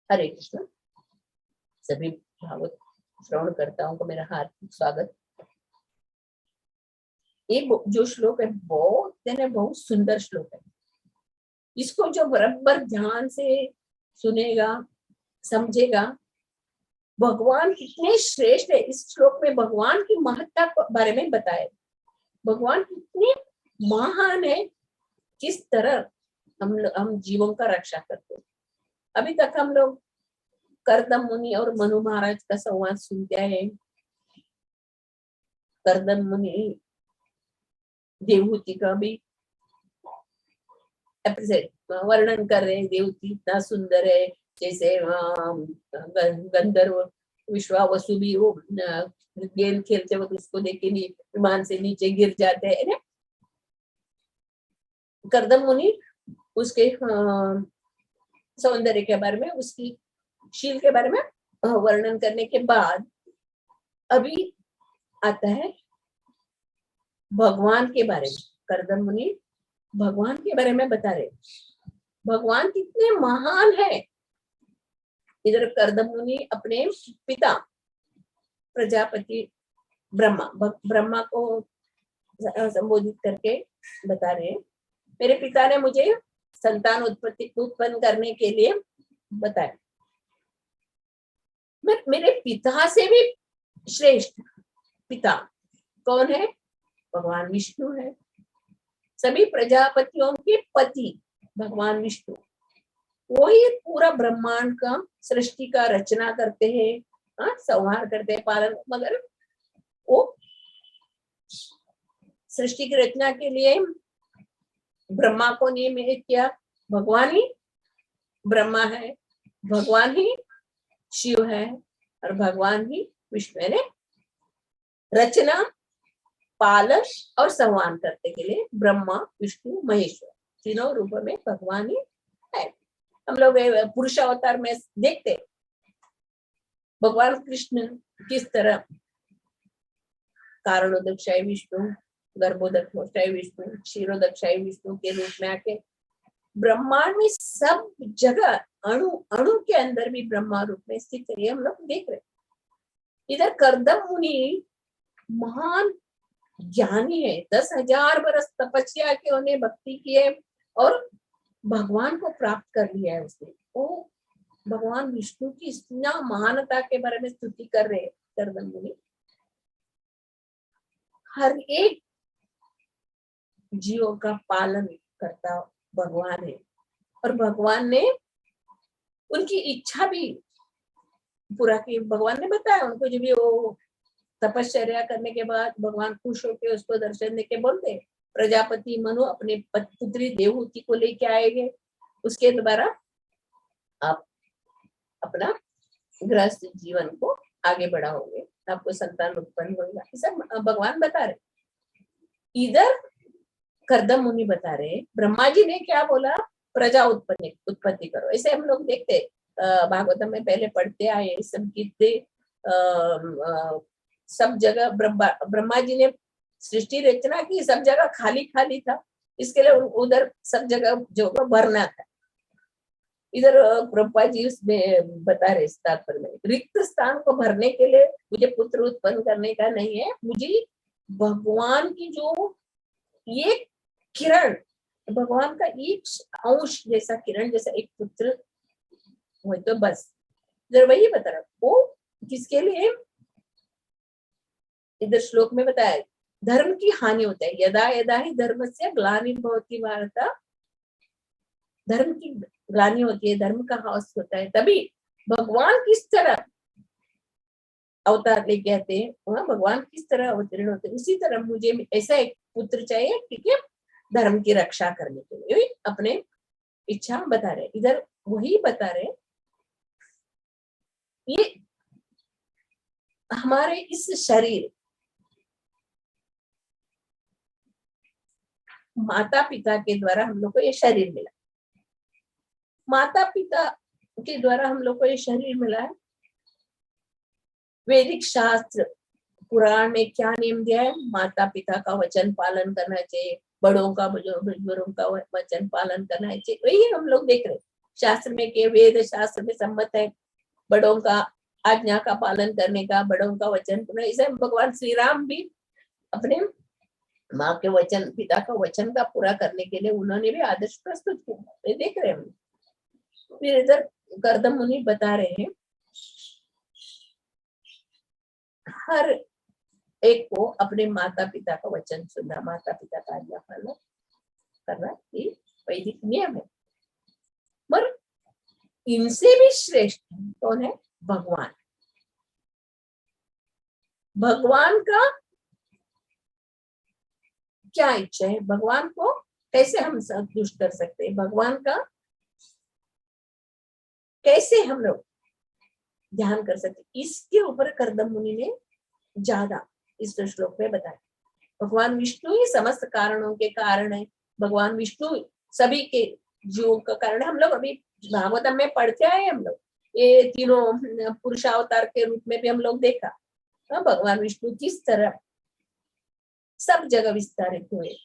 हरे कृष्ण। सभी भागवत श्रवण करताओं को मेरा हार्दिक स्वागत। ये जो श्लोक है बहुत सुंदर श्लोक है। इसको जो बराबर ध्यान से सुनेगा, समझेगा, भगवान कितने श्रेष्ठ है। इस श्लोक में भगवान की महत्ता के बारे में बताया। भगवान कितने महान है, किस तरह हम जीवों का रक्षा करते हैं। अभी तक हम लोग कर्दम मुनि और मनु महाराज का संवाद सुनते हैं। कर्दम मुनि देवहूति का भी वर्णन कर रहे हैं। देवहूति इतना सुंदर है, जैसे गंधर्व विश्वावसु भी वो गेंद खेलते वक्त उसको देख के विमान से नीचे गिर जाते हैं। कर्दम मुनि उसके सौंदर्य के बारे में, उसकी शील के बारे में वर्णन करने के बाद अभी आता है भगवान के बारे में। कर्दम मुनि भगवान के बारे में बता रहे, भगवान कितने महान है। इधर कर्दम मुनि अपने पिता प्रजापति ब्रह्मा को संबोधित करके बता रहे, मेरे पिता ने मुझे संतान उत्पन्न करने के लिए बताया। मेरे पिता से भी श्रेष्ठ पिता कौन है? भगवान विष्णु है। सभी प्रजापतियों के पति भगवान विष्णु, वही पूरा ब्रह्मांड का सृष्टि का रचना करते हैं, संहार करते हैं, पालन। मगर वो सृष्टि की रचना के लिए ब्रह्मा को नियमित किया। भगवान ही ब्रह्मा है, भगवान ही शिव है और भगवान ही विष्णु है। रचना, पालन और संहार करने के लिए ब्रह्मा विष्णु महेश्वर तीनों रूप में भगवान ही है। हम लोग पुरुष अवतार में देखते भगवान कृष्ण किस तरह कारणोदक्षाय विष्णु, गर्भोदक्षाय विष्णु, क्षीरोदक्षाय विष्णु के रूप में आके ब्रह्मांड में सब जगह अणु अणु के अंदर भी ब्रह्मा रूप में स्थित है। हम लोग देख रहे। इधर कर्दम मुनि महान ज्ञानी है, 10,000 बरस तपस्या के उन्हें भक्ति की है और भगवान को प्राप्त कर लिया है उसने। वो भगवान विष्णु की इतना महानता के बारे में स्तुति कर रहे कर्दम मुनि। हर एक जीवों का पालन करता भगवान है और भगवान ने उनकी इच्छा भी पूरा की। भगवान ने बताया उनको, जब भी वो तपश्चर्या करने के बाद भगवान खुश होकर उसको दर्शन देके बोलते, प्रजापति मनु अपने पुत्री देवहूति को लेके आएंगे, उसके द्वारा आप अपना गृहस्थ जीवन को आगे बढ़ाओगे, आपको संतान उत्पन्न होगा। ऐसा भगवान बता रहे। इधर कर्दम मुनि बता रहे ब्रह्मा जी ने क्या बोला, प्रजा उत्पत्ति करो। ऐसे हम लोग देखते भागवतम में पहले पढ़ते आए, सब कितने सब जगह ब्रह्मा जी ने सृष्टि रचना की, सब जगह खाली खाली था, इसके लिए उधर सब जगह जो भरना था। इधर ब्रह्मा जी उसमें बता रहे तात्पर्य में, रिक्त स्थान को भरने के लिए मुझे पुत्र उत्पन्न करने का नहीं है, मुझे भगवान की जो ये किरण, भगवान का एक अंश जैसा किरण जैसा एक पुत्र हो तो बस। इधर वही बता रहा, वो किसके लिए? इधर श्लोक में बताया धर्म की हानि होता है। यदा यदा ही धर्म से ग्लानिर्भवति भारत, धर्म की ग्लानि होती है, धर्म का ह्रास होता है, तभी भगवान किस तरह अवतार लेके आते हैं, भगवान किस तरह अवतीर्ण होते हैं, उसी तरह मुझे ऐसा एक पुत्र चाहिए, ठीक है, धर्म की रक्षा करने के लिए अपने इच्छा बता रहे। इधर वही बता रहे, ये हमारे इस शरीर, माता पिता के द्वारा हम लोग को ये शरीर मिला, माता पिता के द्वारा हम लोग को ये शरीर मिला है। वैदिक शास्त्र पुराण में क्या नियम दिया है? माता पिता का वचन पालन करना चाहिए, बड़ों का बुजुर्गों का वचन पालन करना चाहिए। वही हम लोग देख रहे, शास्त्र में के वेद शास्त्र में सम्मत है बड़ों का आज्ञा का पालन करने का, बड़ों का वचन पूरा। इसे भगवान श्री राम भी अपने माँ के वचन, पिता का वचन का पूरा करने के लिए उन्होंने भी आदर्श प्रस्तुत किया। देख रहे हैं। फिर इधर कर्दम मुनि बता रहे हैं हर एक को अपने माता पिता का वचन सुनना, माता पिता का आज्ञा पालन करना ये वैदिक नियम है। पर इनसे भी श्रेष्ठ कौन है? भगवान। भगवान का क्या इच्छा है? भगवान को कैसे हम संतुष्ट कर सकते हैं? भगवान का कैसे हम लोग ध्यान कर सकते? इसके ऊपर कर्दम मुनि ने ज्यादा इस श्लोक में बताया। भगवान विष्णु ही समस्त कारणों के कारण है। भगवान विष्णु सभी के जीवों का कारण है। हम लोग अभी भागवतम में पढ़ते आए, हम लोग ये तीनों पुरुषावतार के रूप में भी हम लोग देखा। भगवान विष्णु किस तरह सब जगह विस्तारित हुए।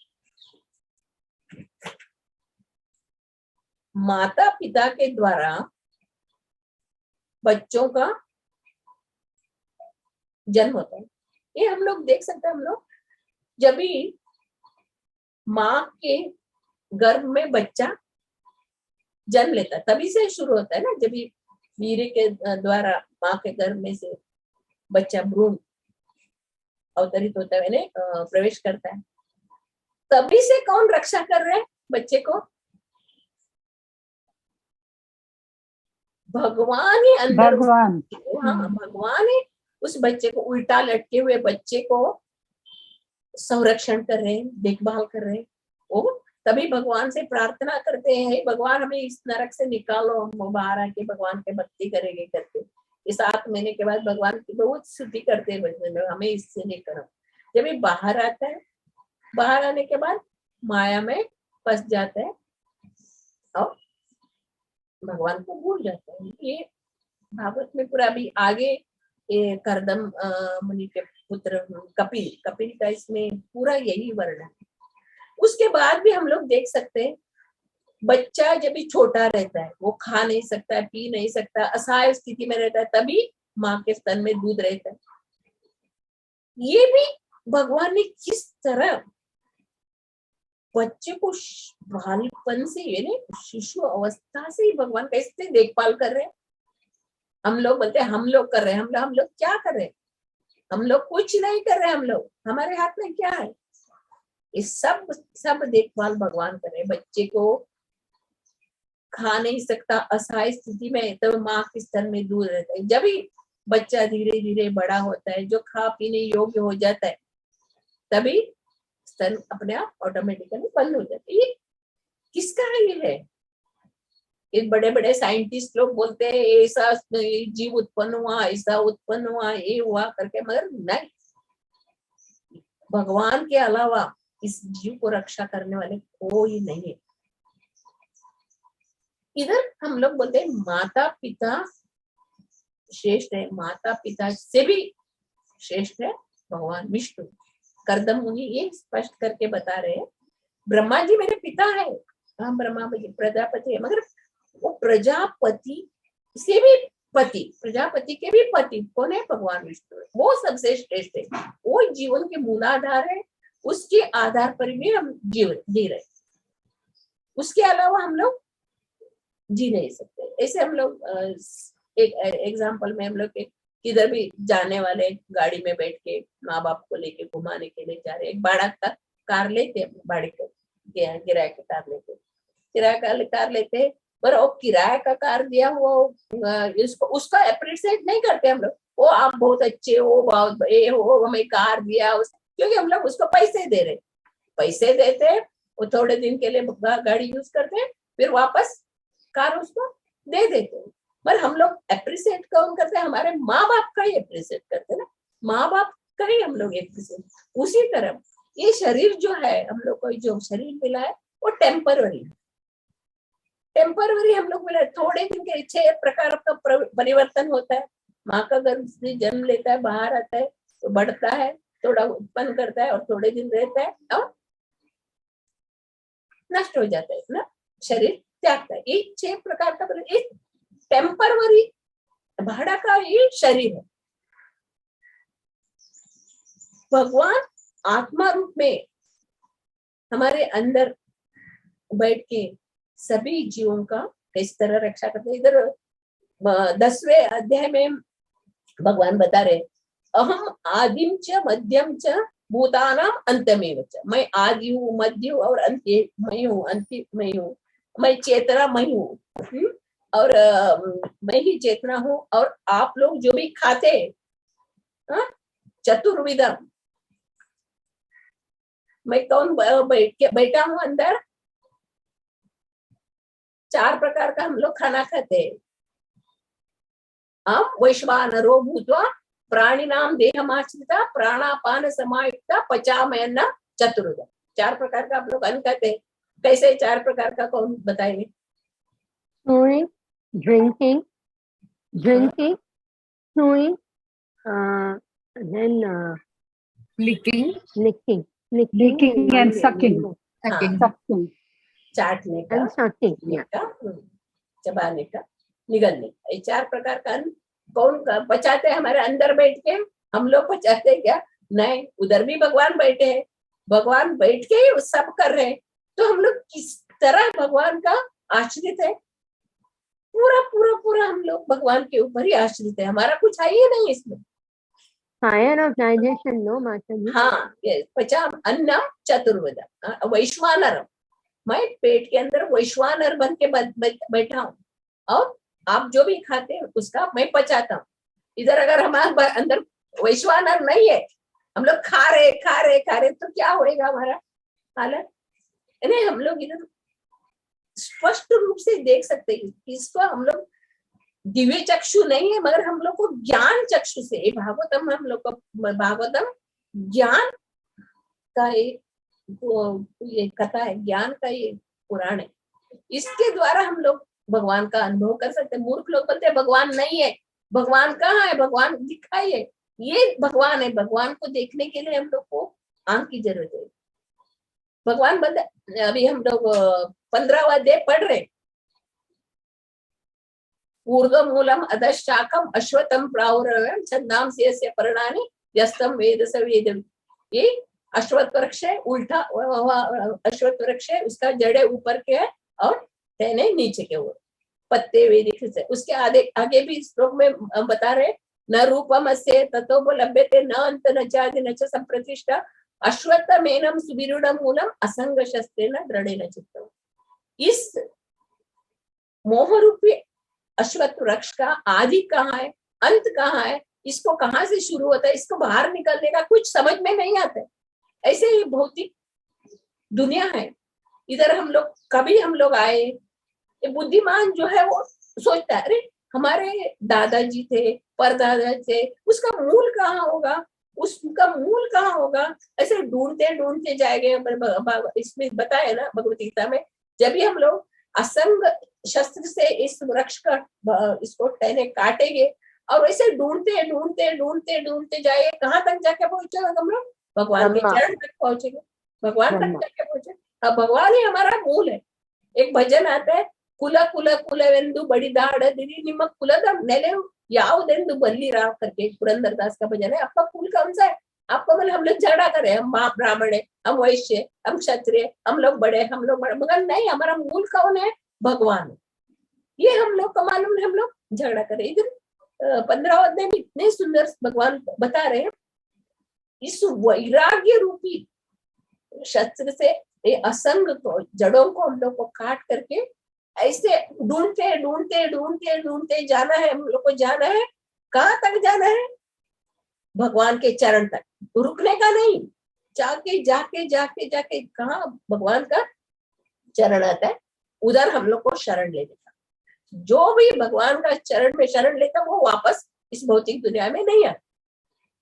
माता पिता के द्वारा बच्चों का जन्म होता है, ये हम लोग देख सकते हैं। हम लोग जब भी माँ के गर्भ में बच्चा जन्म लेता है तभी से शुरू होता है ना। जब भी वीर्य के द्वारा माँ के गर्भ में से बच्चा भ्रूण अवतरित होता है, प्रवेश करता है, तभी से कौन रक्षा कर रहे हैं बच्चे को? भगवान ही अंदर, भगवान। हाँ भगवान ही उस बच्चे को, उल्टा लटके हुए बच्चे को संरक्षण कर रहे हैं, देखभाल कर रहे हैं। वो तभी भगवान से प्रार्थना करते हैं, भगवान हमें इस नरक से निकालो, हम बाहर आके भगवान के भक्ति करेंगे करके। इस 7 महीने के बाद भगवान की बहुत स्तुति करते हैं, हमें इससे निकालो। जब ये बाहर आता है, बाहर आने के बाद माया में फंस जाता है और भगवान को भूल जाता है। ये भागवत में पूरा भी आगे ये कर्दम मुनि के पुत्र कपिल का इसमें पूरा यही वर्णन है। उसके बाद भी हम लोग देख सकते हैं, बच्चा जब भी छोटा रहता है, वो खा नहीं सकता, पी नहीं सकता, असहाय स्थिति में रहता है, तभी माँ के स्तन में दूध रहता है। ये भी भगवान ने किस तरह बच्चे को बालपन से, यानी शिशु अवस्था से ही भगवान कैसे देखभाल कर रहे हैं। हम लोग बोलते हैं हम लोग कर रहे हैं, हम लोग क्या कर रहे हैं? हम लोग कुछ नहीं कर रहे हैं। हम लोग, हमारे हाथ में क्या है? ये सब देखभाल भगवान कर रहे हैं। बच्चे को खा नहीं सकता, असहाय स्थिति में, तो माँ के स्तन में दूध रहता है। जब ही बच्चा धीरे धीरे बड़ा होता है, जो खा पीने योग्य हो जाता है, तभी स्तन अपने आप ऑटोमेटिकली बंद हो जाते हैं। ये किसका ये है? ये बड़े बड़े साइंटिस्ट लोग बोलते हैं ऐसा जीव उत्पन्न हुआ, ऐसा उत्पन्न हुआ, ये हुआ करके, मगर नहीं, भगवान के अलावा इस जीव को रक्षा करने वाले कोई नहीं है। इधर हम लोग बोलते हैं माता पिता श्रेष्ठ है, माता पिता से भी श्रेष्ठ है भगवान विष्णु। कर्दम मुनि ये स्पष्ट करके बता रहे हैं, ब्रह्मा जी मेरे पिता है, हाँ ब्रह्मा जी प्रजापति है, मगर वो प्रजापति से भी पति, प्रजापति के भी पति कौन है? भगवान विष्णु। वो सबसे श्रेष्ठ है, वो जीवन के मूलाधार है, उसके आधार पर भी हम जीवन जी रहे, उसके अलावा हम लोग जी नहीं सकते। ऐसे हम लोग एक एग्जाम्पल में, हम लोग किधर भी जाने वाले, गाड़ी में बैठ के माँ बाप को लेके घुमाने के लिए जा रहे, एक भाड़ा का कार लेते, भाड़े को किराए का कार लेते, किराए का कार लेते, पर वो किराए का कार दिया हुआ इसको उसका अप्रिशिएट नहीं करते हम लोग। वो आप बहुत अच्छे हो, बहुत ये हो, हमें कार दिया, क्योंकि हम लोग उसको पैसे दे रहे, पैसे देते, वो थोड़े दिन के लिए गाड़ी यूज करते, फिर वापस कार उसको दे देते। पर हम लोग अप्रिशिएट कौन करते हैं? हमारे माँ बाप का ही अप्रिशिएट करते ना, माँ बाप का ही हम लोग अप्रिशिएट। उसी तरह ये शरीर जो है, हम लोग को जो शरीर मिला है वो टेम्पररी हम लोग मिला, थोड़े दिन के 6 प्रकार का परिवर्तन होता है। माँ का गर्भ से जन्म लेता है, बाहर आता है, तो बढ़ता है, थोड़ा उत्पन्न करता है और थोड़े दिन रहता है और नष्ट हो जाता है ना शरीर। त्यागता है। ये 6 प्रकार का एक टेम्पररी भाड़ा का ये शरीर है। भगवान आत्मा रूप में हमारे अंदर बैठ के सभी जीवों का किस तरह रक्षा करते हैं। इधर 10वें अध्याय में भगवान बता रहे, अहम आदिम च मध्यम च भूतानाम अंतमेव च। मैं आदि हूँ, मध्य हूँ और अंत मैं हूँ, अंतिम मैं हूँ। मैं चेतना मैं हूँ, और मैं ही चेतना हूँ। और आप लोग जो भी खाते हैं, चतुर्विधम, मैं कौन बैठा हूँ अंदर, 4 प्रकार का हम लोग खाना खाते हैं। हम वैश्वानरो भूत्वा प्राणिनाम देहमाश्रिता प्राणापान समायुक्ता पचामयन्ना चतुर्विधम। 4 प्रकार का आप लोग अन्न खाते हैं। कैसे 4 प्रकार का कौन बताएंगे? Snoring, drinking, snowing, then licking and sucking. sucking चाटने का, and sucking. चबाने का, निगलने का। ये 4 प्रकार का अन्न कौन पचाते हैं? हमारे अंदर बैठ के हम लोग पचाते हैं क्या? नहीं, उधर भी भगवान बैठे हैं। भगवान बैठ के ही सब कर रहे हैं। तो हम लोग किस तरह भगवान का आश्रित है? पूरा पूरा पूरा हम लोग भगवान के ऊपर ही आश्रित है। हमारा कुछ है ही नहीं इसमें। Fire of digestion, no Mataji. हाँ, पचाम अन्नम चतुर्विधम वैश्वानरम। मैं पेट के अंदर वैश्वानर बन के बैठा हूँ, और आप जो भी खाते हैं उसका मैं पचाता हूँ। इधर अगर हमारे अंदर वैश्वानर नहीं है, हम लोग खा रहे तो क्या होएगा हमारा हालत? नहीं, हम लोग इधर स्पष्ट रूप से देख सकते हैं। इसको हम लोग दिव्य चक्षु नहीं है, मगर हम लोग को ज्ञान चक्षु से, भागवतम हम लोग को भागवतम ज्ञान का एक ये कथा है, ज्ञान का ये पुराण है। इसके द्वारा हम लोग भगवान का अनुभव कर सकते हैं। मूर्ख लोग बोलते हैं भगवान नहीं है, भगवान कहाँ है, भगवान दिखाइए। ये भगवान है। भगवान को देखने के लिए हम लोग को आंख की जरूरत है। भगवान बता, अभी हम लोग 15वां अध्याय पढ़ रहे। ऊर्ध्व मूलम अधशाखम अश्वत्थम प्रावरम छन्दाम से पर्णानि यस्तम वेद स वेद। ये अश्वत्थ वृक्ष है, उल्टा अश्वत्थ वृक्ष है, उसका जड़े ऊपर के है और टहने नीचे के ऊपर, पत्ते वेदिक से। उसके आगे भी श्लोक में बता रहे, न रूपम अस्य ततोपलभ्यते न अंत न चादि न च संप्रतिष्ठा अश्वत्थमेनं सुविरूढ़ मूलम असंग शस्त्रेण दृढ़ेन चित्तम्। इस मोह रूपी अश्वत्थ वृक्ष का आदि कहाँ है, अंत कहाँ है, इसको कहाँ से शुरू होता है, इसको बाहर निकलने का कुछ समझ में नहीं आता है। ऐसे ही भौतिक दुनिया है। इधर हम लोग कभी हम लोग आए, ये बुद्धिमान जो है वो सोचता है, अरे हमारे दादाजी थे, परदादा थे, उसका मूल कहाँ होगा, उसका मूल कहाँ होगा। ऐसे ढूंढते ढूंढते जाएंगे। इसमें बताया ना भगवत गीता में, जब भी हम लोग असंग शस्त्र से इस वृक्ष का इसको टहने काटेंगे और वैसे ढूंढते ढूंढते ढूंढते ढूंढते जाए, कहाँ तक जाके पहुंचेगा हम लोग? भगवान के चरण तक पहुंचेंगे, भगवान तक जाके पहुंचे। अब भगवान ही हमारा मूल है। एक भजन आता है, कुल कुल कुलवेंदु बड़ी दाढ़ दिरी निमक कुलदम नेले यावदेंदु बल्ली राव करके पुरंदर दास का भजन है। आपका कुल कौन सा है? आपको मतलब हम लोग झगड़ा करे, हम ब्राह्मण है, हम वैश्य, हम क्षत्रिय, हम लोग बड़े, मगर नहीं, हमारा मूल कौन है? भगवान। ये हम लोग का मालूम है, हम लोग झगड़ा करे। इधर 15 अध्याय में इतने सुंदर भगवान बता रहे हैं, इस वैराग्य रूपी शस्त्र से ये असंग को, जड़ों को हम लोग को काट करके ऐसे ढूंढते ढूंढते ढूंढते ढूंढते जाना है। हम लोग को जाना है, कहाँ तक जाना है? भगवान के चरण तक, रुकने का नहीं। जाके जाके जाके जाके कहाँ भगवान का चरण आता है, उधर हम लोग को शरण ले लेता। जो भी भगवान का चरण में शरण लेता वो वापस इस भौतिक दुनिया में नहीं आता।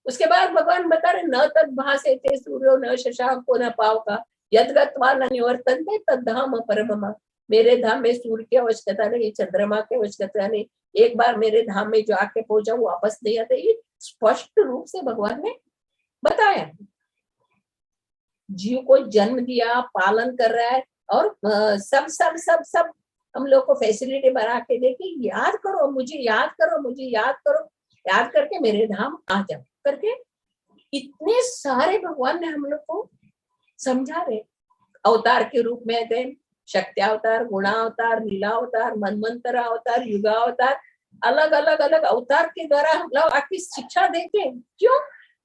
उसके बाद भगवान बता रहे, न तद भासे ते सूर्यो न शशांको न पावका यद्गत्वा न निवर्तन्ते तद्धाम परमम। मेरे धाम में सूर्य की आवश्यकता नहीं, चंद्रमा की आवश्यकता नहीं। एक बार मेरे धाम में जो आके पहुंचा वो वापस नहीं आता। ये स्पष्ट रूप से भगवान ने बताया। जीव को जन्म दिया, पालन कर रहा है, और सब सब सब सब हम लोग को फैसिलिटी बना के देके याद करो मुझे, याद करो मुझे, याद करो, याद करके मेरे धाम आ जाओ करके इतने सारे भगवान ने हम लोग को समझा रहे। अवतार के रूप में थे, शक्ति अवतार, गुणा अवतार, लीला अवतार, मनमंत्र अवतार, युगा अवतार, अलग अलग अलग अवतार के द्वारा हम लोग आपकी शिक्षा देते। क्यों?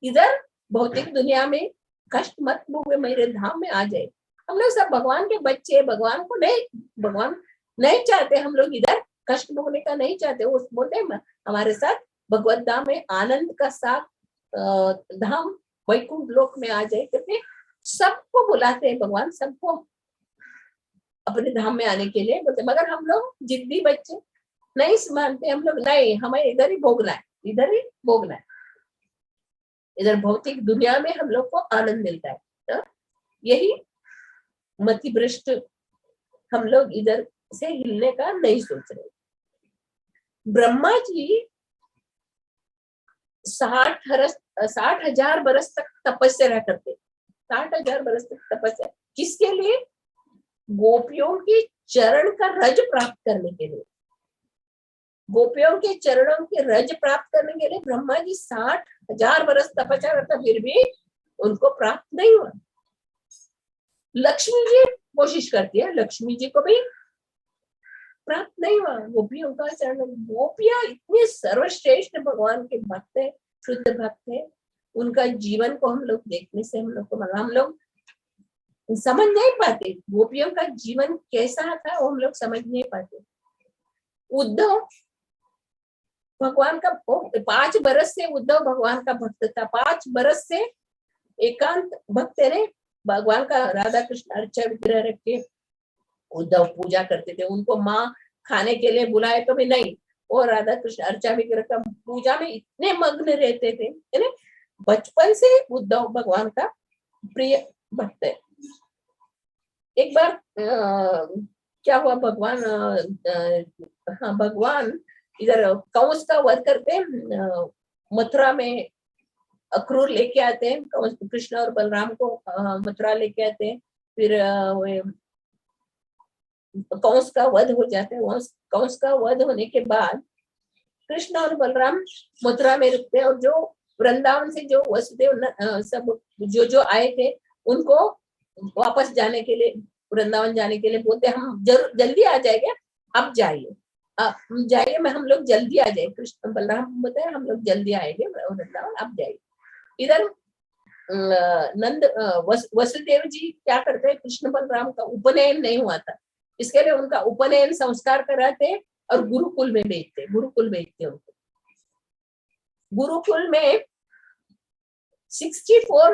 इधर भौतिक दुनिया में कष्ट मत भोगे, मेरे धाम में आ जाए। हम लोग सब भगवान के बच्चे, भगवान को नहीं, भगवान नहीं चाहते हम लोग इधर कष्ट भोगने का नहीं चाहते। वो बोलते हमारे साथ भगवत धाम में आनंद का साथ धाम वैकुंठ लोक में आ जाए करके सबको बुलाते हैं भगवान, सबको अपने धाम में आने के लिए बोलते। मगर हम लोग जिद्दी बच्चे नहीं मानते, हम लोग नहीं, हमें इधर ही भोगना है, इधर ही भोगना है, इधर भौतिक दुनिया में हम लोग को आनंद मिलता है। तो यही मति भ्रष्ट हम लोग इधर से हिलने का नहीं सोच रहे। ब्रह्मा जी 60,000 बरस तक तपस्या करते, 60,000 बरस तक तपस्या किसके लिए? गोपियों के चरण का रज प्राप्त करने के लिए। गोपियों के चरणों के रज प्राप्त करने के लिए ब्रह्मा जी 60,000 बरस तपस्या करता, फिर भी उनको प्राप्त नहीं हुआ। लक्ष्मी जी कोशिश करती है, लक्ष्मी जी को भी प्राप्त नहीं हुआ। गोपियों का चरण, गोपियां इतने सर्वश्रेष्ठ भगवान के भक्त है, शुद्ध भक्त है, उनका जीवन को हम लोग देखने से हम लोग को हम लोग समझ नहीं पाते गोपियों का जीवन कैसा था, वो हम लोग समझ नहीं पाते। उद्धव भगवान का 5 बरस से उद्धव भगवान का भक्त था, 5 बरस से एकांत भक्त ने भगवान का राधा कृष्ण अर्चा विग्रह रख के उद्धव पूजा करते थे। उनको माँ खाने के लिए बुलाए तो भी नहीं, और राधा कृष्ण अर्चा विग्रह का पूजा में इतने मग्न रहते थे। बचपन से उद्धव भगवान का प्रिय भक्त है। एक बार क्या हुआ, भगवान हाँ भगवान इधर कंस का वध करते, मथुरा में अक्रूर लेके आते हैं, कृष्ण और बलराम को मथुरा लेके आते हैं। फिर कंस का वध हो जाता है। कंस का वध होने के बाद कृष्ण और बलराम मथुरा में रुकते हैं, और जो वृंदावन से जो वसुदेव सब जो आए थे उनको वापस जाने के लिए, वृंदावन जाने के लिए बोलते हम जल्दी आ जाएंगे, अब जाइए, अब जाइए, मैं हम लोग जल्दी आ जाए। कृष्ण बलराम बोलते हैं हम लोग जल्दी आएंगे वृंदावन, अब जाइए। इधर नंद वसुदेव जी क्या करते हैं, कृष्ण बलराम का उपनयन नहीं हुआ था, इसके लिए उनका उपनयन संस्कार कराते और गुरुकुल में भेजते, गुरुकुल भेजते उनको। गुरुकुल में 64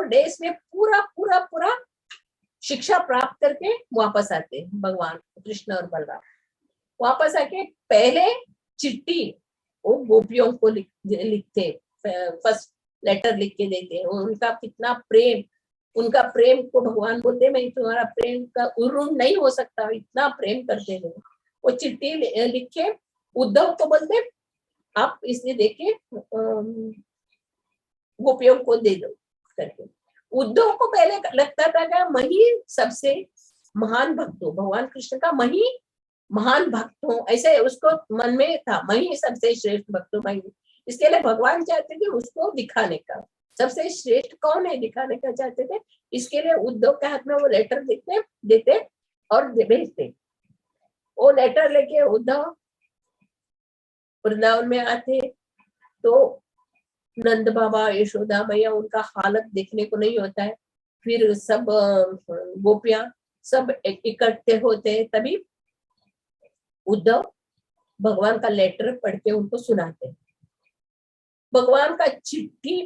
डेज में पूरा पूरा पूरा शिक्षा प्राप्त करके वापस आते हैं भगवान कृष्ण और बलराम। वापस आके पहले चिट्ठी वो गोपियों को लिखते, फर्स्ट लेटर लिख के देते। उनका कितना प्रेम, उनका प्रेम को भगवान बोलते मैं तुम्हारा प्रेम का उर्वण नहीं हो सकता, इतना प्रेम करते हैं। वो चिट्ठी लिख के उद्धव को बोलते आप इसे देके गोपियों को दे दो करके। उद्धव को पहले लगता था कि मैं ही सबसे महान भक्त हूँ, भगवान कृष्ण का मैं ही महान भक्त हूँ, ऐसे उसको मन में था, मैं ही सबसे श्रेष्ठ भक्त हूँ। इसके लिए भगवान चाहते थे उसको दिखाने का, सबसे श्रेष्ठ कौन है दिखाने का चाहते थे। इसके लिए उद्धव के हाथ में वो लेटर देते और भेजते। वो लेटर लेके उद्धव वृंदावन में आते तो नंद बाबा, यशोदा मैया, उनका हालत देखने को नहीं होता है। फिर सब गोपियां सब इकट्ठे होते हैं, तभी उद्धव भगवान का लेटर पढ़ के उनको सुनाते हैं। भगवान का चिट्ठी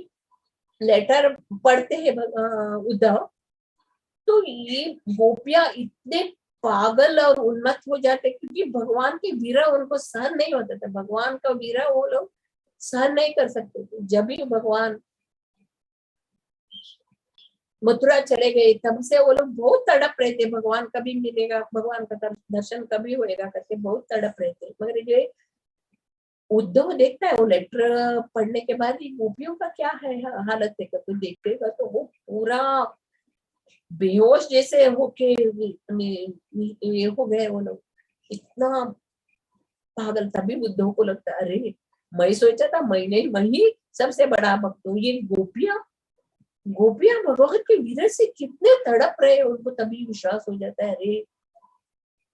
लेटर पढ़ते हैं उद्धव, तो ये गोपियां इतने पागल और उन्मत्त हो जाते, क्योंकि भगवान की वीरा उनको सहन नहीं होता था। भगवान का वीरा वो लोग सहन नहीं कर सकते थे। जब भी भगवान मथुरा चले गए तब से वो लोग बहुत तड़प रहे थे, भगवान कभी मिलेगा, भगवान का दर्शन कभी होएगा करके बहुत तड़प रहे थे। मगर ये उद्धव देखता है वो लेटर पढ़ने के बाद ही गोपियों का क्या है हालत है, तो देखेगा तो वो पूरा बेहोश जैसे होके ये हो गए वो लोग, इतना पागल। तभी बुद्धों को लगता है अरे मैं सोचा था मैं ही सबसे बड़ा भक्त हूँ, ये गोपियां गोपियां भगवान के विरह से कितने तड़प रहे, उनको तभी विश्वास हो जाता है अरे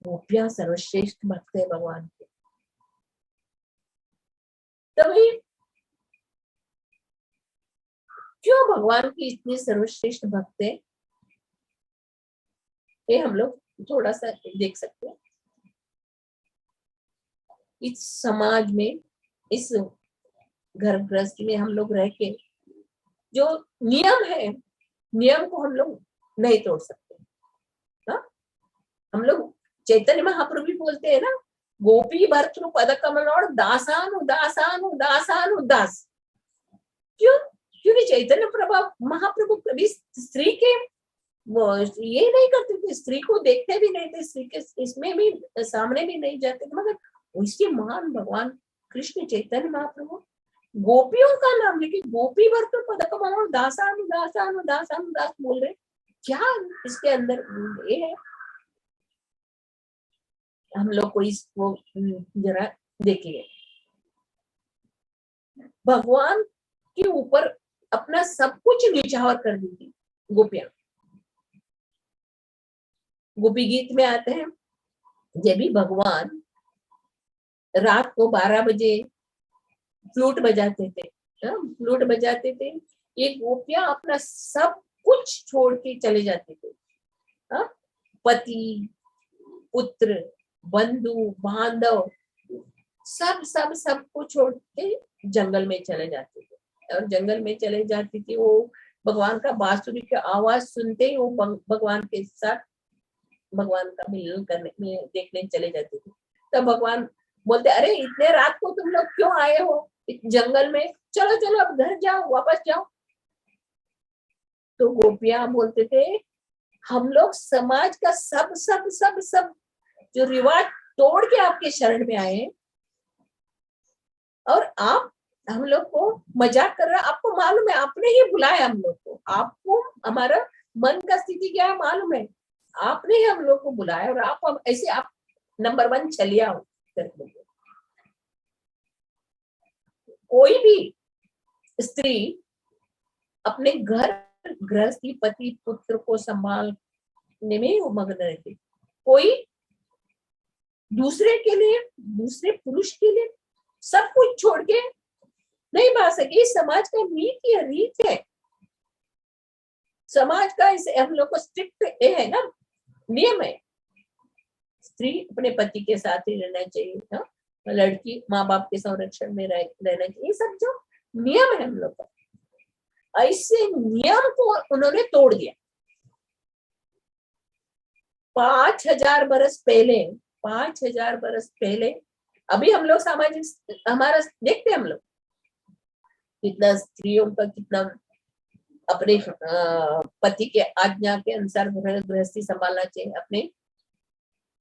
गोपियां सर्वश्रेष्ठ भक्त है भगवान के। तभी क्यों भगवान की इतनी सर्वश्रेष्ठ भक्त है, ये हम लोग थोड़ा सा देख सकते हैं। इस समाज में, इस घर गृहस्थी में हम लोग रह के जो नियम है, नियम को हम लोग नहीं तोड़ सकते। ना हम लोग चैतन्य महाप्रभु भी बोलते हैं ना, गोपी भर्तृ पद कमलोड़ दासानु दासानु दासानु दास। क्यों? क्योंकि चैतन्य प्रभा महाप्रभु कभी स्त्री के वो ये नहीं करते थे, स्त्री को देखते भी नहीं थे, स्त्री के इसमें भी सामने भी नहीं जाते थे, मगर उसके महान भगवान कृष्ण चैतन्य महाप्रभु गोपियों का नाम लेके गोपी भर्तृ पद कमलोड़ दासानु दासानु दासानु दास बोल रहे। क्या इसके अंदर ये है? हम लोग को इसको जरा देखिए, भगवान के ऊपर अपना सब कुछ निछावर कर दी थी गोपियां। गोपी गीत में आते हैं जब भी भगवान रात को 12 बजे फ्लूट बजाते थे, फ्लूट बजाते थे, ये गोपियां अपना सब कुछ छोड़ के चले जाते थे। पति पुत्र बंधु बांधव सब सब सबको छोड़ के जंगल में चले जाते थे, और जंगल में चले जाती थी। वो भगवान का बांसुरी की आवाज सुनते ही वो भगवान के साथ भगवान का मिलन करने में देखने चले जाते थे। तब भगवान बोलते अरे इतने रात को तुम लोग क्यों आए हो जंगल में, चलो चलो अब घर जाओ, वापस जाओ। तो गोपियां बोलते थे हम लोग समाज का सब सब सब सब जो रिवाज तोड़ के आपके शरण में आए, और आप हम लोग को मजाक कर रहा। आपको मालूम है आपने ही बुलाया हम लोग को, आपको हमारा मन का स्थिति क्या है मालूम है, आपने ही हम लोग को बुलाया, और आप ऐसे आप नंबर 1 छलिया हो। कोई भी स्त्री अपने घर गृहस्थी पति पुत्र को संभालने में वो मग्न रहती, कोई दूसरे के लिए दूसरे पुरुष के लिए सब कुछ छोड़ के नहीं भाग सके। समाज का नीति है, रीत है समाज का, इसे हम लोग को स्ट्रिक्ट है ना, नियम है। स्त्री अपने पति के साथ ही रहना चाहिए, ना लड़की माँ बाप के संरक्षण में रहना चाहिए, ये सब जो नियम है हम लोग का, ऐसे नियम को उन्होंने तोड़ दिया। 5000 बरस पहले, 5000 बरस पहले, अभी हम लोग सामाजिक हमारा देखते हैं हम लोग कितना स्त्रियों का कितना अपने पति के आज्ञा के अनुसार गृहस्थी संभालना चाहिए, अपने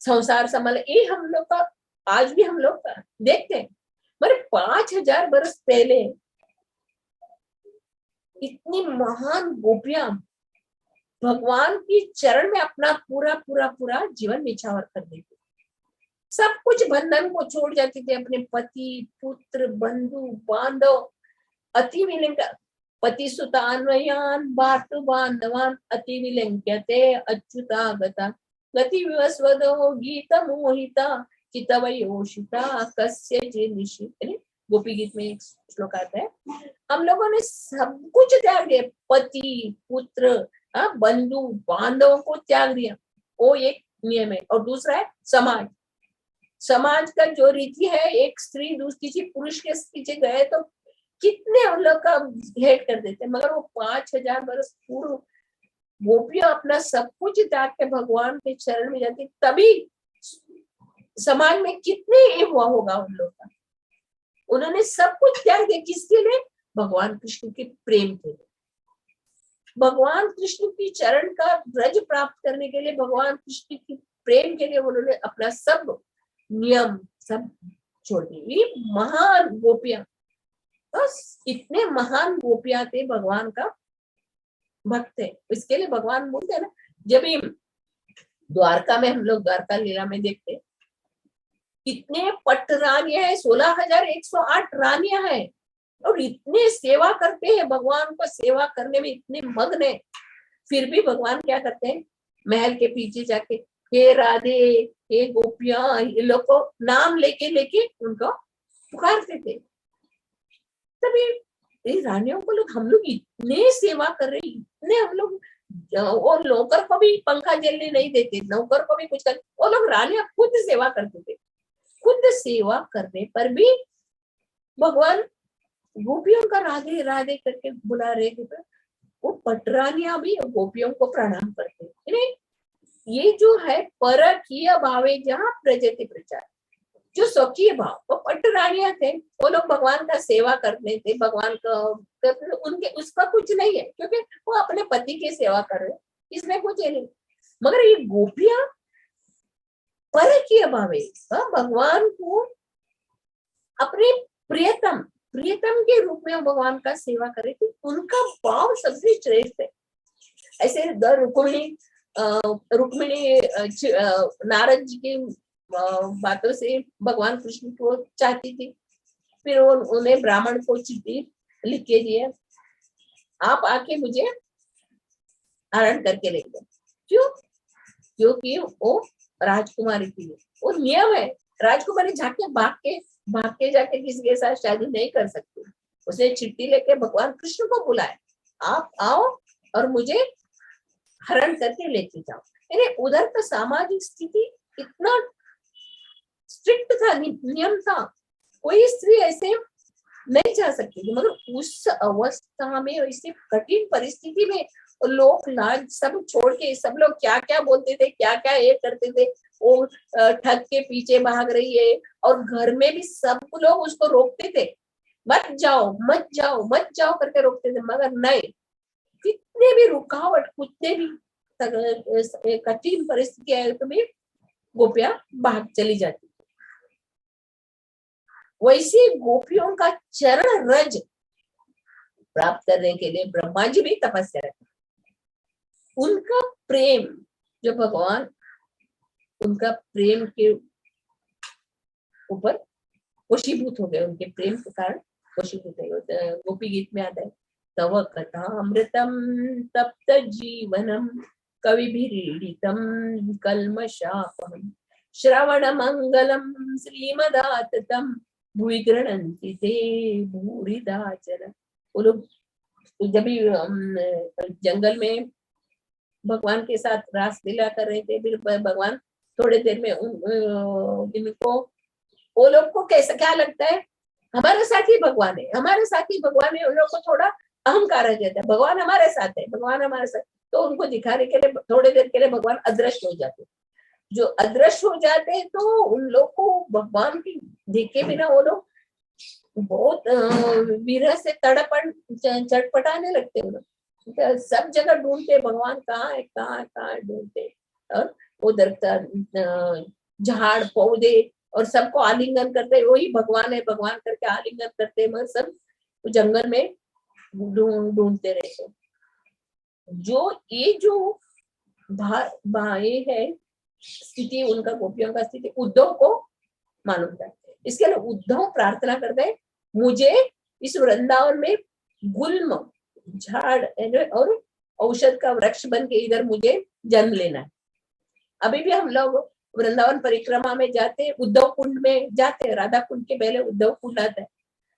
संसार संभाल, ये हम लोग का आज भी हम लोग का देखते हैं। मगर 5000 बरस पहले इतनी महान गोपियां भगवान की चरण में अपना पूरा पूरा पूरा जीवन निछावर कर देती, सब कुछ बंधन को छोड़ जाती थी, अपने पति पुत्र बंधु बांधव अति विलिंग पति सुतान्वयान बातु बांधवान अति विलिंग्यते अच्युतागता गति विवस्वदो गीत मोहिता चितवयोषिता कस्य चिनिषि। गोपी गीत में एक श्लोक आता है, हम लोगों ने सब कुछ त्याग दिया, पति पुत्र बंधु बांधव को त्याग दिया, वो एक नियम है। और दूसरा है समाज, समाज का जो रीति है, एक स्त्री दूसरी किसी पुरुष के पीछे गए तो कितने उन लोग का हेट कर देते, मगर वो 5000 बरस पूर्व गोपियां अपना सब कुछ त्याग के भगवान के चरण में जाती, तभी समाज में कितने ये हुआ होगा उन लोग का। उन्होंने सब कुछ त्याग दिया किसके लिए? भगवान कृष्ण के प्रेम के लिए, भगवान कृष्ण की चरण का ब्रज प्राप्त करने के लिए, भगवान कृष्ण की प्रेम के लिए उन्होंने अपना सब नियम सब छोड़ दिए। ये महान गोपियां, बस इतने महान गोपियां थे, भगवान का भक्त है। इसके लिए भगवान बोलते हैं ना, जब भी द्वारका में हम लोग द्वारका लीला में देखते, इतने पट रानियां है, 16,108 रानियां हैं और इतने सेवा करते हैं, भगवान को सेवा करने में इतने मग्न है। फिर भी भगवान क्या करते हैं, महल के पीछे जाके हे राधे हे गोपियां, ये लोग को नाम लेके लेके उनको पुकारते थे। तभी ये रानियों को लोग, हम लोग इतने सेवा कर रहे, इतने हम लोग, और नौकर को भी पंखा जलने नहीं देते, नौकर को भी कुछ कर, वो लोग रानियां खुद सेवा करते थे। खुद सेवा करने पर भी भगवान गोपियों का राधे राधे करके बुला रहे थे। वो पटरानियां भी गोपियों को प्रणाम करते हैं। ये जो है परकीय भावे जहाँ प्रजति प्रचार, जो स्वकीय भाव, वो पटरानियां थे, वो लोग भगवान का सेवा करते थे, भगवान का उनके उसका कुछ नहीं है, क्योंकि वो अपने पति की सेवा कर रहे, इसमें कुछ नहीं। मगर ये गोपियां परकीय भावे भगवान को अपने प्रियतम के रूप में भगवान का सेवा करे, तो उनका भाव सबसे श्रेष्ठ है। ऐसे रुक्मिणी नारद जी की बातों से भगवान कृष्ण को चाहती थी, फिर उन्हें ब्राह्मण को चिट्ठी लिख के दिया, आप आके मुझे हरण करके ले गए। क्यों? क्योंकि वो राजकुमारी थी, वो नियम है, राजकुमारी भाग के जाके किसी के साथ शादी नहीं कर सकती। उसने चिट्ठी लेके भगवान कृष्ण को बुलाया, आप आओ और मुझे हरण करके लेके जाओ। यानी उधर का सामाजिक स्थिति इतना स्ट्रिक्ट था, नियम था, कोई स्त्री ऐसे नहीं जा सकती थी। मगर उस अवस्था में, इसी कठिन परिस्थिति में लोग लाज सब छोड़ के, सब लोग क्या क्या बोलते थे, क्या क्या ये करते थे, वो ठग के पीछे भाग रही है, और घर में भी सब लोग उसको रोकते थे, मत जाओ मत जाओ मत जाओ करके रोकते थे। मगर नहीं, कितने भी रुकावट, कितने भी कठिन परिस्थिति आए तो भी गोपियां भाग चली जाती। वैसे गोपियों का चरण रज प्राप्त करने के लिए ब्रह्मा जी भी तपस्या करते। उनका प्रेम, जो भगवान उनका प्रेम के ऊपर वशीभूत हो गए, उनके प्रेम के कारण वशीभूत हो गए। गोपी गीत में आता है, तव कथामृतम तप्त जीवनम कविभिरीडितम कल्मषापहम श्रवण मंगलम श्रीमदाततम भुवि गृह्णन्ति ते भूरिदा जन। वो लोग जब भी जंगल में भगवान के साथ रास लीला कर रहे थे, फिर भगवान थोड़ी देर में इनको, वो लोग को कैसा क्या लगता है, हमारे साथ ही भगवान है, हमारे साथ ही भगवान है। उन लोग को थोड़ा अहंकार आ जाता है, भगवान हमारे साथ है, भगवान हमारे साथ। तो उनको दिखाने के लिए थोड़ी देर के लिए भगवान अदृश्य हो जाते। जो अदृश्य हो जाते हैं तो उन लोग को भगवान की देखे बिना वो लोग बहुत विरह से तड़पन चटपटाने लगते हैं। लोग सब जगह ढूंढते, भगवान कहाँ है कहाँ है कहाँ है ढूंढते, और उधर झाड़ पौधे और सबको आलिंगन करते, वही भगवान है भगवान करके आलिंगन करते, मगर सब जंगल में ढूंढते रहते। जो ये जो ये है स्थिति, उनका गोपियों का स्थिति उद्धव को मालूम था। इसके लिए उद्धव प्रार्थना करते हैं, मुझे इस वृंदावन में गुल्म झाड़ और औषध का वृक्ष बन के इधर मुझे जन्म लेना है। अभी भी हम लोग वृंदावन परिक्रमा में जाते, उद्धव कुंड में जाते, राधा कुंड के पहले उद्धव कुंड आता है।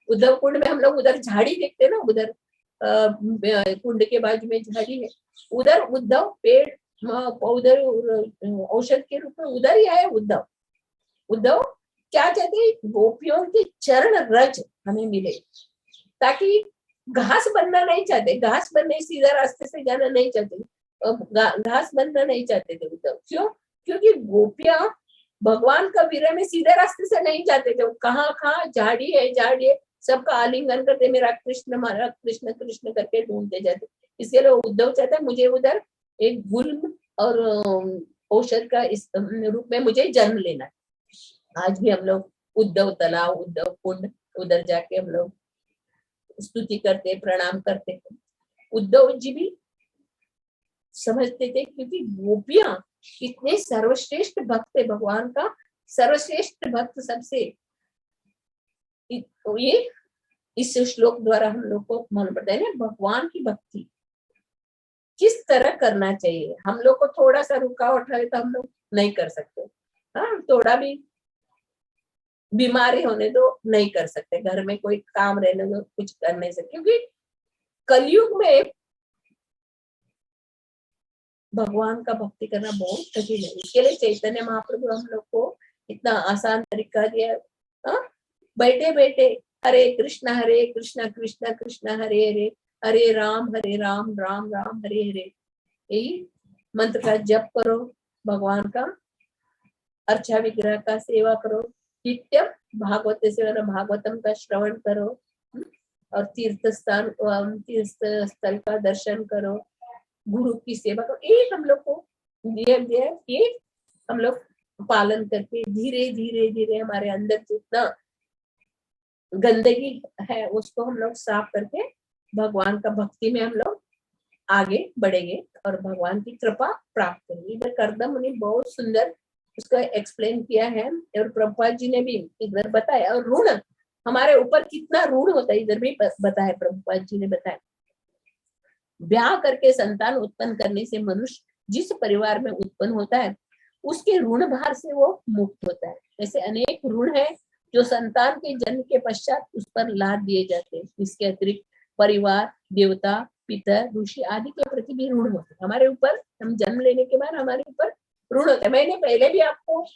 उद्धव कुंड में हम लोग उधर झाड़ी देखते ना, उधर कुंड के बाजू में झाड़ी है, उधर उद्धव पेड़ उधर औषध के रूप में उधर ही आए उद्धव। उद्धव क्या चाहते हैं, गोपियों के चरण रज हमें मिले, ताकि घास बनना नहीं चाहते, घास बनने सीधा रास्ते से जाना नहीं चाहते, घास बनना नहीं चाहते थे उद्धव। क्यों? क्योंकि गोपियां भगवान का विरह में सीधे रास्ते से नहीं जाते थे, कहाँ कहाँ झाड़ी है सबका आलिंगन करते, मेरा कृष्ण कृष्ण करके ढूंढते जाते। इसके लिए उद्धव चाहता है, मुझे उधर एक गुल्म और औषध का इस रूप में मुझे जन्म लेना है। आज भी हम लोग उद्धव तालाब, उद्धव कुंड, उधर जाके हम लोग स्तुति करते, प्रणाम करते। उद्धव जी भी समझते थे, क्योंकि गोपियां कितने सर्वश्रेष्ठ भक्त है, भगवान का सर्वश्रेष्ठ भक्त सबसे। ये इस श्लोक द्वारा हम लोग को मालूम पड़ता है ना, भगवान की भक्ति किस तरह करना चाहिए। हम लोग को थोड़ा सा रुकावट है तो हम लोग नहीं कर सकते, हाँ, थोड़ा भी बीमारी होने दो नहीं कर सकते, घर में कोई काम रहने दो कुछ कर नहीं सकते, क्योंकि कलयुग में भगवान का भक्ति करना बहुत कठिन है। इसके लिए चैतन्य महाप्रभु हम लोग को इतना आसान तरीका दिया, हाँ? बैठे बैठे हरे कृष्णा कृष्ण कृष्ण हरे हरे, हरे राम राम राम हरे हरे, यही मंत्र का जप करो, भगवान का अर्चा विग्रह का सेवा करो, नित्यम भागवत सेवन भागवतम का श्रवण करो, और तीर्थ स्थल का दर्शन करो, गुरु की सेवा करो। ये हम लोग को नियम दिया है, ये हम लोग पालन करके धीरे धीरे धीरे हमारे अंदर जितना गंदगी है उसको हम लोग साफ करके भगवान का भक्ति में हम लोग आगे बढ़ेंगे और भगवान की कृपा प्राप्त करेंगे। इधर करदम मुनि बहुत सुंदर उसको एक्सप्लेन किया है, और प्रभुपाद जी ने भी इधर बताया। और ऋण हमारे ऊपर कितना ऋण होता है इधर भी बताया, प्रभुपाद जी ने बताया। ब्याह करके संतान उत्पन्न करने से मनुष्य जिस परिवार में उत्पन्न होता है उसके ऋण भार से वो मुक्त होता है। ऐसे अनेक ऋण है जो संतान के जन्म के पश्चात उस पर लाद दिए जाते हैं। इसके अतिरिक्त परिवार, देवता, पितर, ऋषि आदि के प्रति भी ऋण होते हैं हमारे ऊपर। हम जन्म लेने के बाद हमारे ऊपर ऋण होता है। मैंने पहले भी आपको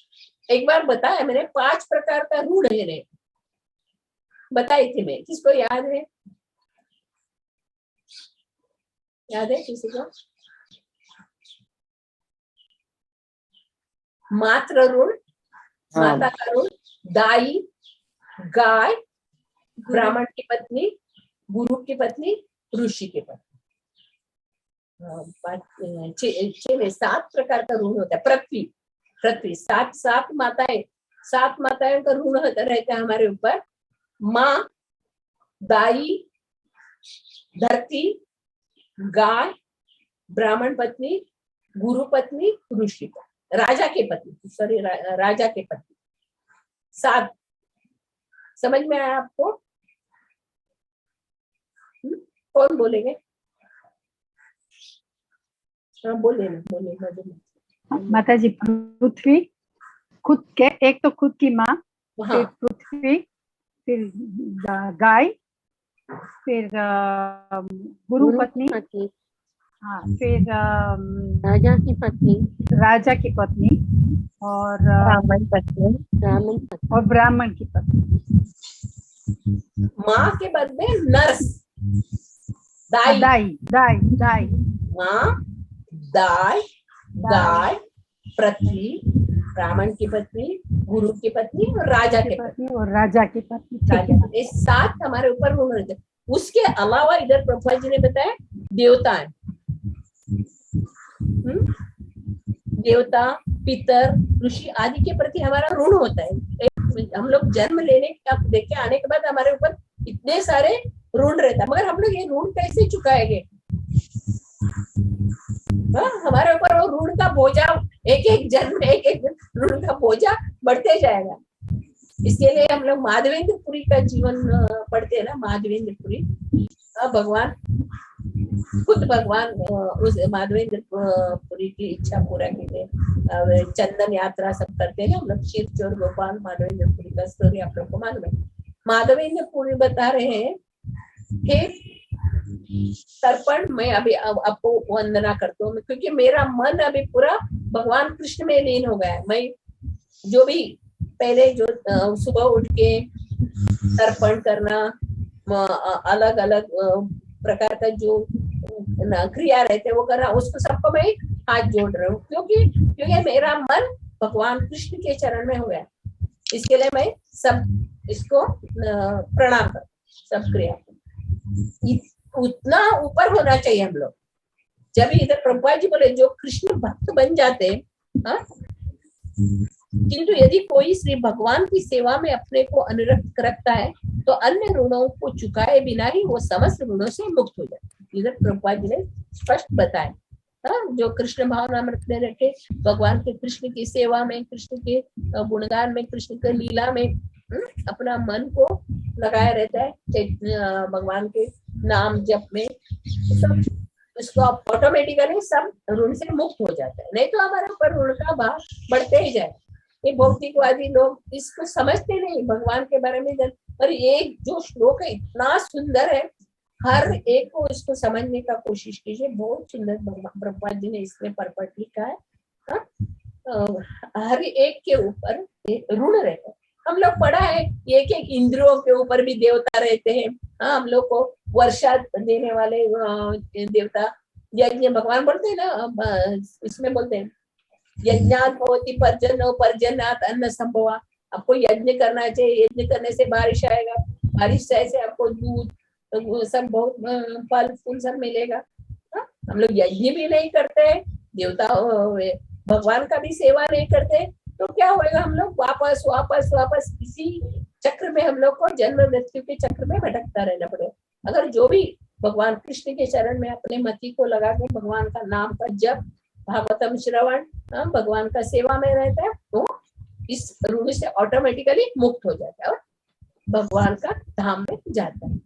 एक बार बताया, मैंने 5 प्रकार का ऋण है बताई थी मैं, किसको याद है? याद है किसी को? मातृ ऋण, माता का ऋण, दाई, गाय, ब्राह्मण की पत्नी, गुरु की पत्नी, ऋषि की पत्नी। 7 प्रकार का ऋण होता है। पृथ्वी 7 माताएं, 7 माताओं का ऋण होता रहता है हमारे ऊपर। माँ, दाई, धरती, गाय, ब्राह्मण पत्नी, गुरु पत्नी, ऋषि पत्नी, राजा के पत्नी, सॉरी राजा के पत्नी। 7 समझ में आया आपको? कौन बोलेंगे? हाँ बोले माता जी। पृथ्वी खुद के, एक तो खुद की माँ, हाँ, फिर पृथ्वी, फिर गाय, फिर गुरु पत्नी, हाँ, फिर राजा की पत्नी, और ब्राह्मण पत्नी, और ब्राह्मण की पत्नी। माँ के बाद में नर्स, दाई, दाई, माँ, दाई, गाय, पृथ्वी, ब्राह्मण की पत्नी, गुरु की पत्नी और राजा की पत्नी और राजा की पत्नी। ये 7 हमारे ऊपर ऋण रहते हैं। उसके अलावा इधर प्रभुपाद जी ने बताया देवता है, देवता, पितर, ऋषि आदि के प्रति हमारा ऋण होता है। हम लोग जन्म लेने का देखे आने के बाद हमारे ऊपर इतने सारे ऋण रहता है, मगर हम लोग ये ऋण कैसे चुकाएंगे? हमारे ऊपर वो ऋण का बोझा एक जन्म में एक ऋण का बोझा बढ़ते जाएगा। इसके लिए हम लोग माधवेंद्रपुरी का जीवन पढ़ते हैं ना, माधवेंद्रपुरी। भगवान खुद भगवान उस माधवेंद्रपुरी की इच्छा पूरा की थे। चंदन यात्रा सब करते हैं ना हम लोग। शिव चोर गोपाल माधवेंद्रपुरी का स्टोरी आप लोग को मालूम है। माधवेंद्रपुरी बता रहे हैं कि तर्पण मैं अभी आपको वंदना करता हूँ, क्योंकि मेरा मन अभी पूरा भगवान कृष्ण में लीन हो गया है। मैं जो भी पहले जो सुबह उठ के तर्पण करना, अलग अलग प्रकार का जो क्रिया रहते वो करना, उसको सबको मैं हाथ जोड़ रहा हूँ, क्योंकि मेरा मन भगवान कृष्ण के चरण में हो गया। इसके लिए मैं सब इसको प्रणाम कर, सब क्रिया उतना ऊपर होना चाहिए हम लोग। जब इधर प्रभुपाद जी बोले जो कृष्ण भक्त बन जाते हैं, किंतु यदि कोई श्री भगवान की सेवा में अपने को अनुरक्त रखता है तो अन्य ऋणों को चुकाए बिना ही वो समस्त ऋणों से मुक्त हो जाता है। इधर प्रभुपाद जी ने स्पष्ट बताया। जो कृष्ण भावना में रखने रखे, भगवान के कृष्ण की सेवा में, कृष्ण के गुणगान में, कृष्ण के लीला में अपना मन को लगाया रहता है, भगवान के नाम जप में, सब उसको ऑटोमेटिकली सब ऋण से मुक्त हो जाता है। नहीं तो हमारे ऊपर ऋण का भार बढ़ते ही जाए। ये भौतिकवादी लोग इसको समझते नहीं भगवान के बारे में। पर ये जो श्लोक है इतना सुंदर है, हर एक को इसको समझने का कोशिश कीजिए। बहुत सुंदर ब्रह्मा जी ने इसमें परपट लिखा है। हर एक के ऊपर ऋण रहता है। हम लोग पढ़ा है एक एक इंद्रियों के ऊपर भी देवता रहते हैं। हम लोग को वर्षा देने वाले देवता यज्ञ भगवान बोलते हैं ना, इसमें बोलते हैं यज्ञात भवति पर्जन्यो पर्जन्यात अन्न संभवा। आपको यज्ञ करना चाहिए, यज्ञ करने से बारिश आएगा, बारिश से आपको दूध सब बहुत फल फूल सब मिलेगा। हम लोग यज्ञ भी नहीं करते, देवता भगवान का भी सेवा नहीं करते, तो क्या होएगा? हम लोग वापस वापस वापस इसी चक्र में, हम लोग को जन्म मृत्यु के चक्र में भटकता रहना पड़ेगा। अगर जो भी भगवान कृष्ण के चरण में अपने मति को लगा के भगवान का नाम का जप, भागवतम श्रवण, भगवान का सेवा में रहता है, तो इस ऋण से ऑटोमेटिकली मुक्त हो जाता है और भगवान का धाम में जाता है।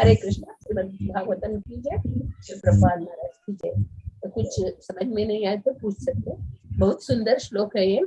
हरे कृष्णा। श्रीमद् भागवतम की जय, श्री प्रभुपाद महाराज की जय। तो कुछ समझ में नहीं आए तो पूछ सकते, बहुत सुंदर श्लोक है ये।